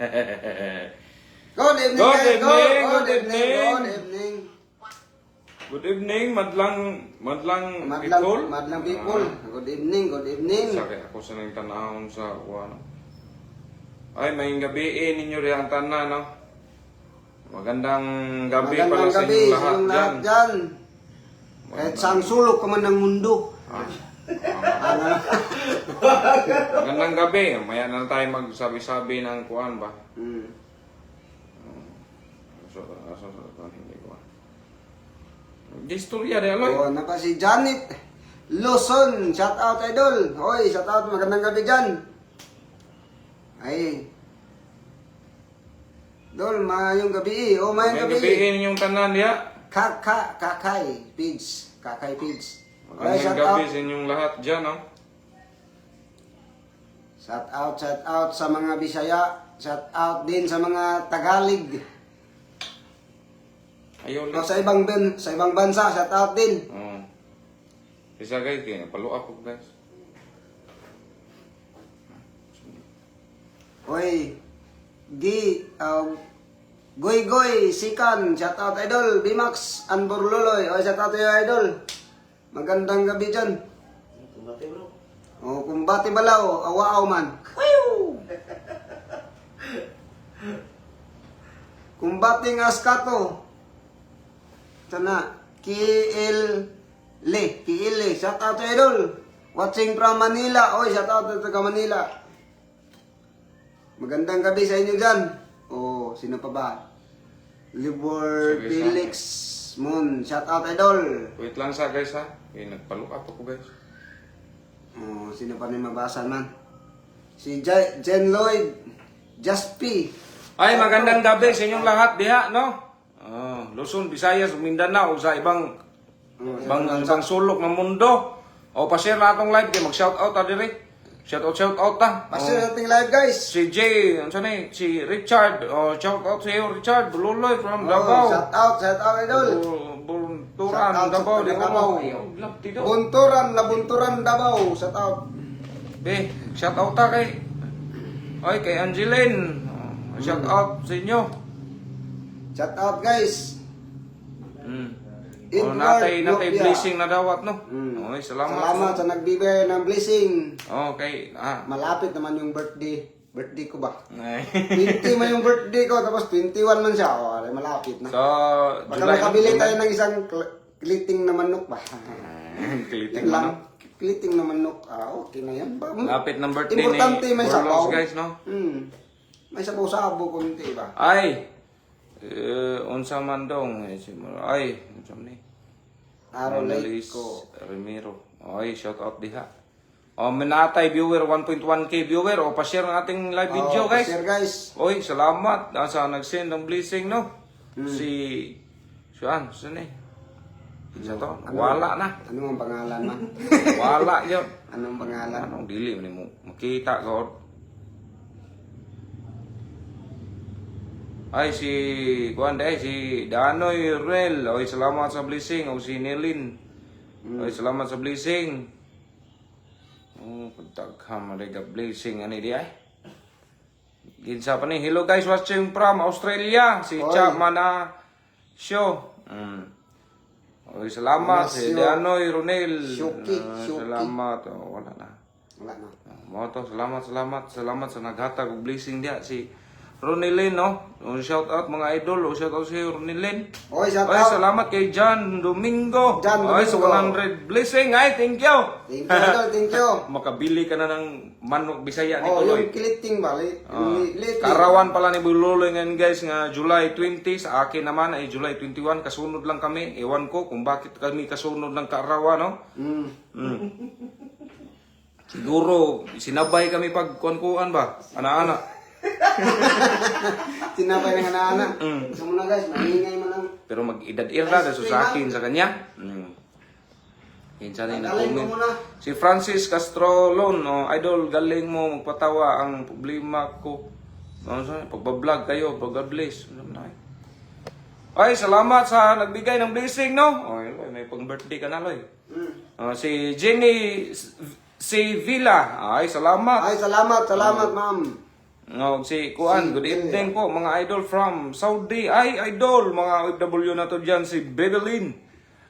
Good evening, Good guys. evening, Good good evening. evening. Good evening. Good evening, madlang Madlang, people. madlang people. Good evening, good evening. Sakit ako sa nang tanahon sa uwan. Ay, may gabi ninyo rin ang tanan, no? Magandang gabi pala Magandang sa gabi inyong sa lahat inyong dyan. lahat dyan. Kahit saang sulok ka man ng mundo. Magandang gabi. Maya na tayo magsabi-sabi ng kuan ba? Hmm. Hindi ko. Distorya rin, aloy. Oh, napa si Janet Luzon. Shout out, idol. Hoy, shout out. Magandang gabi dyan. Ay. Dol, mayong gabi. Oh, May mayong gabi gabi. ninyong tanan diya. Kakay Pigs. Kakay Pigs. Ay, Magandang shout gabi out. sa inyong lahat dyan, no? Shout out sa mga Bisaya. Shout out din sa mga Tagalog. Ayaw O lang. sa ibang bansa, shout out din. Oo. Isa guys, kaya palo ako guys. Hoy, Goy, Sikan, shout out idol, Bimax, Anborluloy, o shout out yung idol. Magandang gabi dyan. Kumbate bro. O, kumbati balaw, awaaw man. Kumbati nga askato. Sana, Kiile, shout out to idol. Watching from Manila, oy, shout out to taga Manila. Magandang gabi sa inyo dyan. O, sino pa ba? Libor Sige, Felix Moon, shout out idol. Wait lang sa guys ha. Eh, nagpalo ako guys. O, sino pa rin mabasa man? Si Jen Lloyd, Just P. Ay, magandang gabi sa inyong lahat diha, no? Luzon, Visayas, Mindanao, sa ibang sulok ng mundo. O, pa-share na atong live, kaya mag-shout out ta dire. Shout out ta. Pasir nating live guys. Si Jay, ano ni? Si Richard, shout out sa iyo, Richard, Bululoy from Davao. Shout out idol. Bunturan, Shout out sa Davao, di taga ko Davao. mo. Bunturan Davao, shout out. Be, shout out ta kay Angeline. Shout out sa inyo. Shout out guys. Edward Natay Lopia. blessing na dawat no. Mm. Oy, salamat. Salamat sa nagbibigay ng blessing. Okay, Malapit naman yung birthday ko ba? Ay. 20 man yung birthday ko, tapos 21 man siya. O, malapit na. So, Baka July makabili tayo ng isang kliting na manok ba? Kliting Yan lang. manok. Kliting na manok. Okay na yan ba? Lapit ng birthday Importante ni may Borlos, sabaw. guys, no? May sabaw-sabo kunti ba? Ay, unsa man dong ay, unsa man ni? Araw-late Annalise ko. Remiro. Ay, shout out diha. Minatay viewer 1.1k viewer o pa-share ng ating live video, guys. Share guys. Oy, salamat sa nag-send ng blessing, no? Si saan eh? Isa to? Wala na. Ano ang pangalan man? Wala yun. Anong pangalan? Anong dili mo makita ko. Ay, si Danoy Rel. Oy, salamat sa blessing. O si Nelin. Oy, salamat sa blessing. Pagtagham na blessing. Ano di ay? Ginsa pa ni. Hello guys, watching from Australia. Si Oy. Chapman Show. Oy, salamat. Si Danoy Ronel. Shuki. Salamat. Wala na. Wala na. Mo to, salamat sa naghatag og blessing dia si Ronilin, no? Shout out mga idol, shout out si Ronilin. Oy, shout Ay, out. salamat kay John Domingo. John Ay, sa Domingo. 100 blessing. Ay, thank you. Thank you, idol. Thank you. Makabili ka na ng manok Bisaya ni Oh, Tuloy. yung kliting ba? Karawan pala ni Bululoy ngayon guys nga July 20. Sa akin naman ay July 21. Kasunod lang kami. Ewan ko kung bakit kami kasunod ng karawan, no? Siguro, sinabay kami pag kuan ba? Ana-ana. Tinapay ng anak-anak. Gusto mo na guys, maingay mo lang. Pero mag-idad-ir na sa akin sa kanya. Kinsa rin na Galing mo comment. muna. Si Francis Castrolon, idol, galing mo magpatawa ang problema ko. Pagbablog kayo, God bless. Ay, salamat sa nagbigay ng blessing, no? Ay, may pang-birthday ka na, Loy. Si Jenny Villa, ay, salamat. Ay, salamat, ma'am. Si Kuan, good evening po mga idol from Saudi. Ay, idol, mga OFW na to dyan, si Bebelin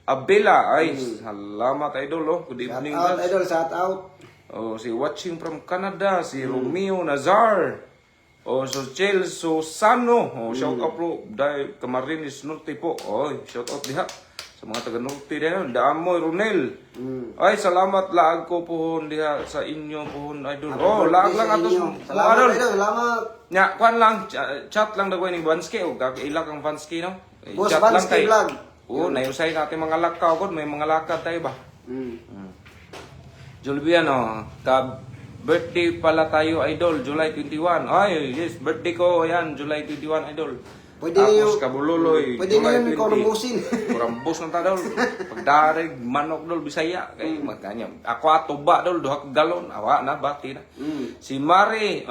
Abela. Ay, salamat idol, oh. Good Shout evening, out, guys. idol, shout out. Oh, si watching from Canada, si Romeo Nazar. Oh, so Chel Susano. Oh, shout out po. Dahil Camarines Norte po. Oh, shout out diha. Sa mga taga Norte diha. Daamoy Ronel. Ay, salamat laag ko po diha sa inyo po, idol. Oh, laag lang atos. Salamat, idol, salamat. Nya, kuan lang, chat lang dagway ni Vansky. O, kakailak ang Vansky, no? Boss Chat Vansky vlog. Oo, nayusay natin mga lakaw ko. May mga lakad tayo ba? Mm. Julviano, ka-birthday pala tayo, idol, July 21. Ay, yes, birthday ko, yan, July 21, idol. Pwede Tapos yung- Kabululoy, Pwede July na yun ikaw 20. lumbusin. Kurambos na ta, dol. Pagdarig, manok, dol, Bisaya. Kay, magkanya. Ako atuba, dol, 2 galon. Awa na, bati na. Si Mary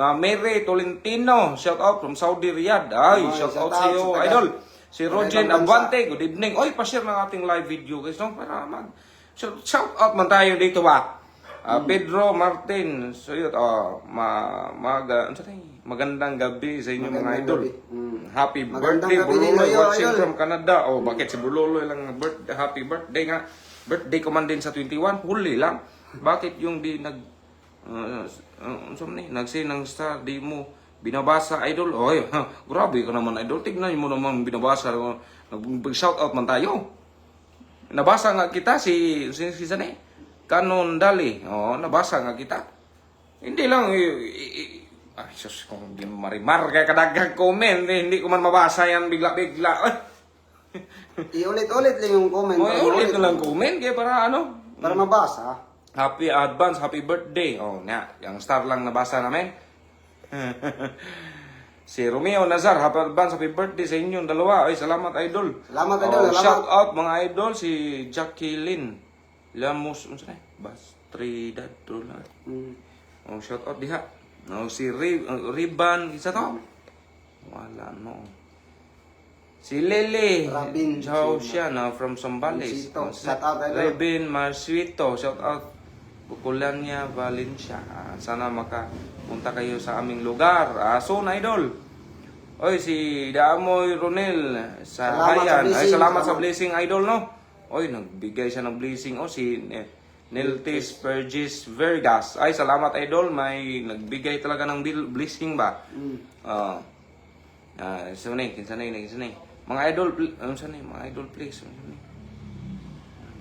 Tolentino, shout out from Saudi Riyadh. Ay, shout out sa iyo, taga- idol. Si Rogen ibang bansa. Abante, good evening. Oy, pa-share ng ating live video, guys, no? Para mag shout out man tayo dito ba? Pedro Martin, so yun, ano sa tayo? Magandang gabi sa inyo mga Magandang idol. gabi. Happy Magandang birthday, gabi Bululoy, din, watching idol. from Canada. Oh, bakit si Bululoy lang ang birthday, happy birthday nga. Birthday ko man din sa 21, huli lang. Bakit yung di nagsinang star, di mo binabasa, idol? Oy, grabe ka naman, idol. Tignan mo naman binabasa. Nag-shout out man tayo. Nabasa nga kita si Sane. Kanon Dali. Oh, nabasa nga kita. Hindi lang ay sus, kung di marimar kay kadaghang comment, hindi ko man mabasa yan bigla-bigla. Iulit-ulit lang yung comment. Oy, ulit na lang comment kaya para ano? Para mabasa. Happy advance, happy birthday. Oh, nga, yung star lang nabasa namin. Si Romeo Nazar, happy advance, happy birthday sa inyong dalawa. Ay, salamat idol. Salamat, idol, salamat. Shout out mga idol si Jacqueline Lamos, unsa na? Bastridad dolar. Oh, shout out diha. No, si Riban, isa to? Wala no. Si Lele Rabin, Chao si- siya na from Sambales. Marsito. Shout out, idol. Rabin Marsito, shout out Bukulanya, Valencia. Sana makapunta kayo sa aming lugar. Soon, idol. Oy, si Daamoy Ronel sa Salamat sa Hayan. Ay, blessing, salamat sa salamat. blessing, idol, no? Oy, nagbigay siya ng blessing. O, si Niltis Pergis Vergas. Ay, salamat, idol. May nagbigay talaga ng blessing ba? Sanay. Mga idol, mga idol, please.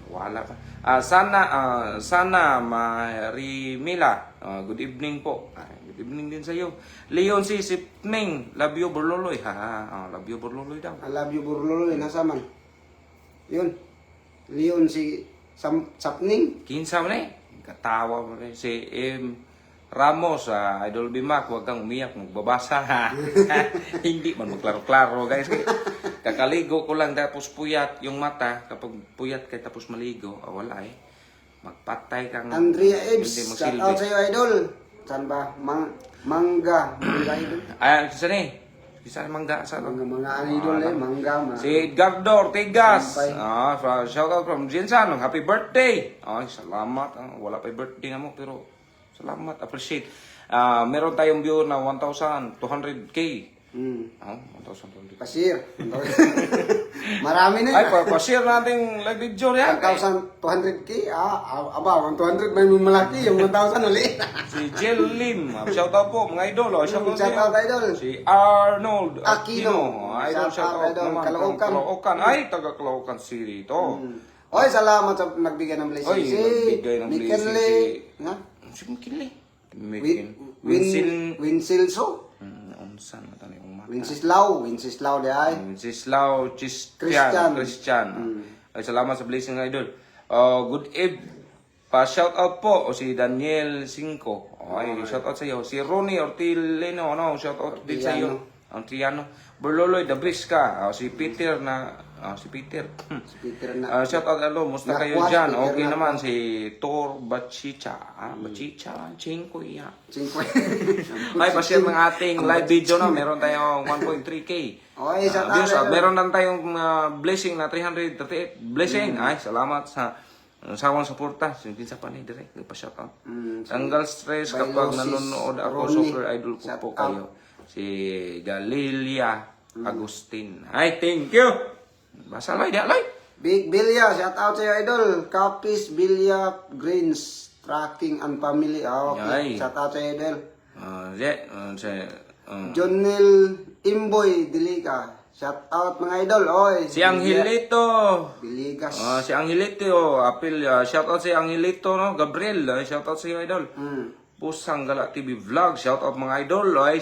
Wala pa. Sana Marimila. Good evening po. Good evening din sa iyo. Leon si Sipning. Love you Burloloy. Love you Burloloy daw. I love you, Burloloy. Nasa man? Yun. Leon si Sapning. Kinsa man eh. Katawa mo rin. Si Ramos, Idol Bimac, huwag kang umiyak, magbabasa. Hindi man maklaro-klaro, guys. Kakaligo ko lang tapos puyat yung mata. Kapag puyat kay tapos maligo, wala eh. Magpatay kang... Andrea Ebbs. Hindi Shout magsilbi. out sa'yo, idol. Saan ba? Mangga. Mangga, idol. Saan eh? Saan mangga? Saan? Mga idol eh. Mangga. Si Edgardo Ortigas. Sampay. Shout out from Jinsan. Happy birthday. Ay, salamat. Wala pa birthday nga mo, pero salamat. Appreciate. Meron tayong viewer na 1,200k. 1,200k. Pasir. Marami na Ay, yun. pa-share natin live video yan. 1,200k? Aba, 1,200 may malaki. Yung 1,000 ulit. Si Jill Lim. Shout out po, mga idol. Shout out, Shout out, idol. Si Arnold Aquino. Idol, shout out idol. naman. Caloocan. Caloocan. Ay, taga Caloocan City to. Oy, salamat sa nagbigay ng blessing. Oy, nagbigay ng blessing McKinley. si- Nga? Si McKinley. Winsilso. Unsan na tani yung mata. Winsislao di ay. Winsislao Christian. Ay, salamat sa blessing idol. Good eve. Pa-shout out po o si Daniel Cinco. Ay, shout out sa iyo. Si Ronnie Ortileno, shout out din sa iyo. Ang Triano. Berloloy Dabrisca. Si Peter si Peter. Peter na. Shout out musta kayo Nakwas, dyan? Peter Okay Nakwas. naman si Tor Bachicha. Bachicha, Chinko iya. 5. Ay, pa-share ng ating live video na. Meron tayong 1.3k. Oy, shout Views, out. meron lang tayong blessing na 338 blessing. Ay, salamat sa Sawang suporta, kinsa pa ni direct pa-shout out. Si Tanggal stress Bailosis, kapag nanonood ako, Ronnie, super idol ko shout po out. kayo. Si Galilia Agustin. Ay, thank you. Basa lay, lay. Big Bilya, shout out sa iyo, idol. Capis Bilya Greens, Tracking and Family. Okay, Yay. shout out sa iyo, idol. Jonel Imboy Dilica, shout out mga idol. Oy, Si Angelito. Biligas. Si Angelito, apil, shout out si Angelito, no? Gabriel, shout out sa iyo, idol. Pusang Gala TV Vlog, shout out mga idol. Ay,